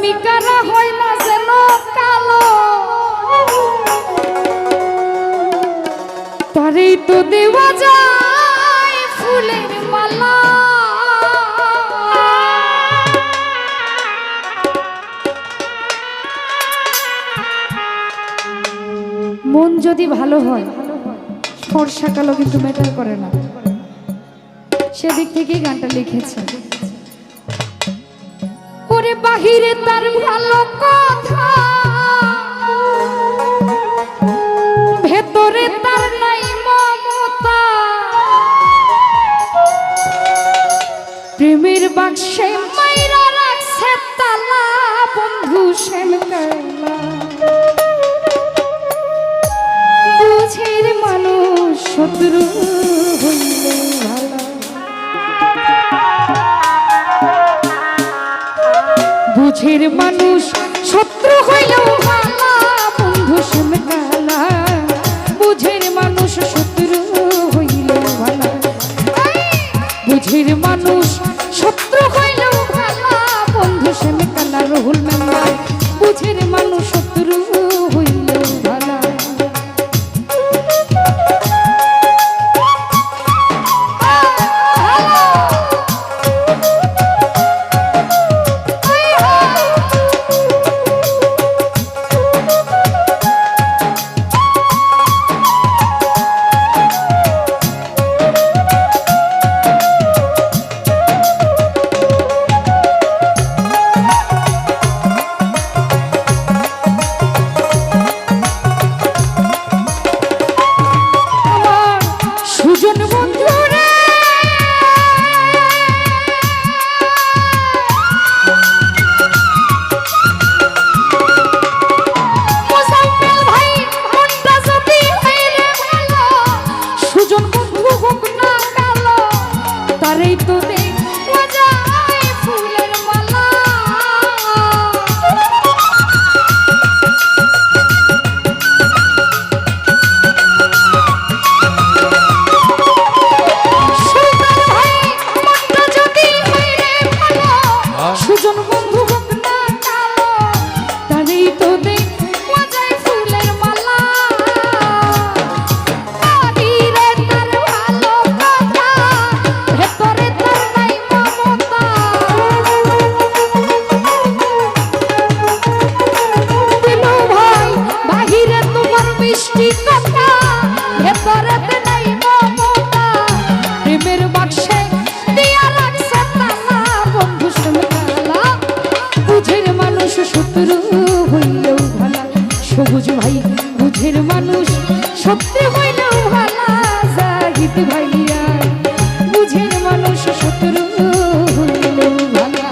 প্রেমিকারা হয় না যেন কালো, তারেই তো দেওয়া যায় ফুলের মালা। মন যদি ভালো হয় ফর্সা কালো কিন্তু ম্যাটার করে না, সেদিক থেকেই গানটা লিখেছে। ওরে বাহিরে তার ভালো কথা, ভেতরে তার নাই মমতা, প্রেমের বাক্সে মাইরা রাখছে তালা, বন্ধু শ্যাম কালা। বুঝের মানুষ শত্রু হইলে ভালো, বুঝের মানুষ শত্রু হইলেও ভালো, বন্ধু শ্যাম কালা। বুঝের মানুষ শত্রু হইলেও ভালো, বুঝের মানুষ শত্রু হইলেও ভালো, বন্ধু শ্যাম কালা। রহুল মেম্বার বুঝের মানুষ শত্রু হইলেও ভালো। সবুজ ভাই বুঝের মানুষ সত্যি হইলেও ভালা, জাহিদ ভাইয়া বুঝের মানুষ শত্রু হইলেও ভালা।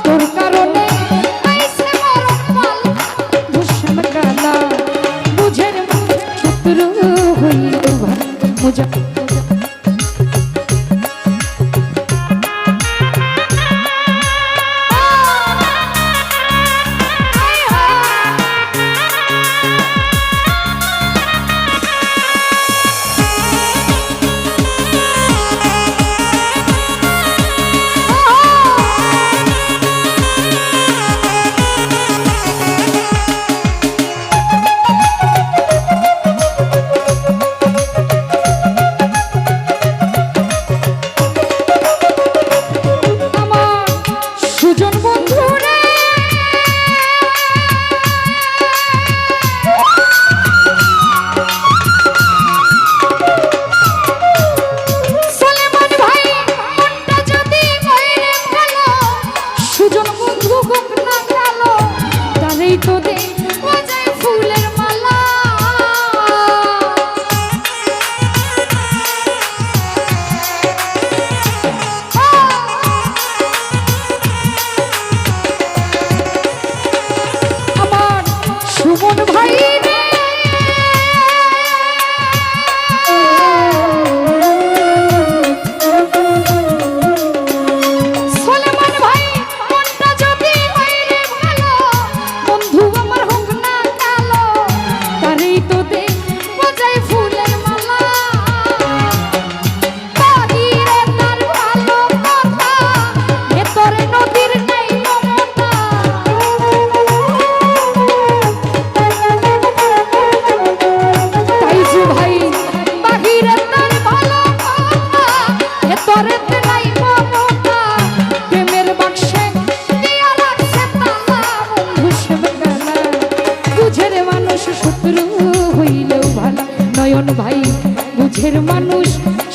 তোর কারণ ভাই বুঝের মানুষ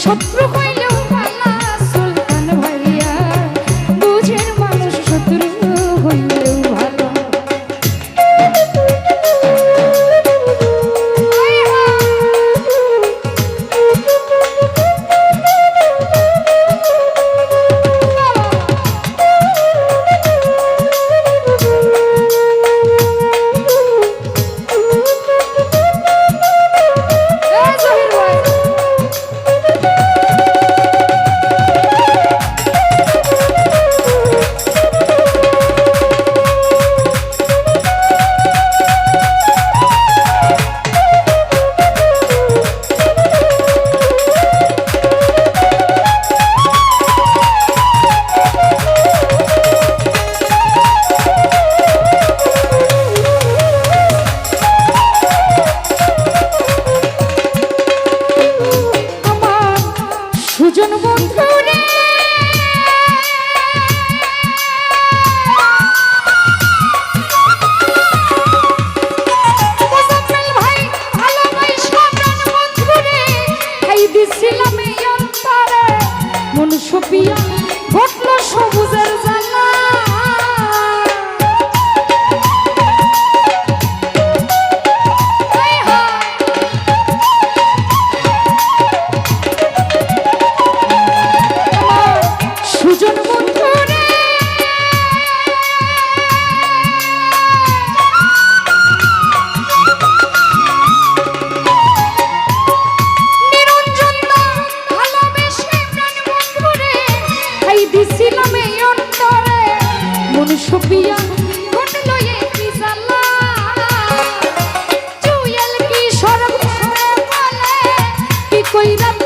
শত্রু হইলেও ভালা সুলতান ভাইয়া বুঝের মানুষ শত্রু হইলেও ভালো সুজন বন্ধু রে মোজাম্মেল ভাই ভালোবাসা প্রাণ বন্ধু রে খাই দিছিলাম এই অন্তরে মন সপিয়া ঘটল সবুজের জ্বালা সুজন বন্ধু রে নিরঞ্জন ভালোবেসে প্রাণ বন্ধু রে খাই দিছিলাম এই অন্তরে মন সপিয়া ঘটল এই জ্বালা জুয়েল কি সর্ব বলে কি কইরা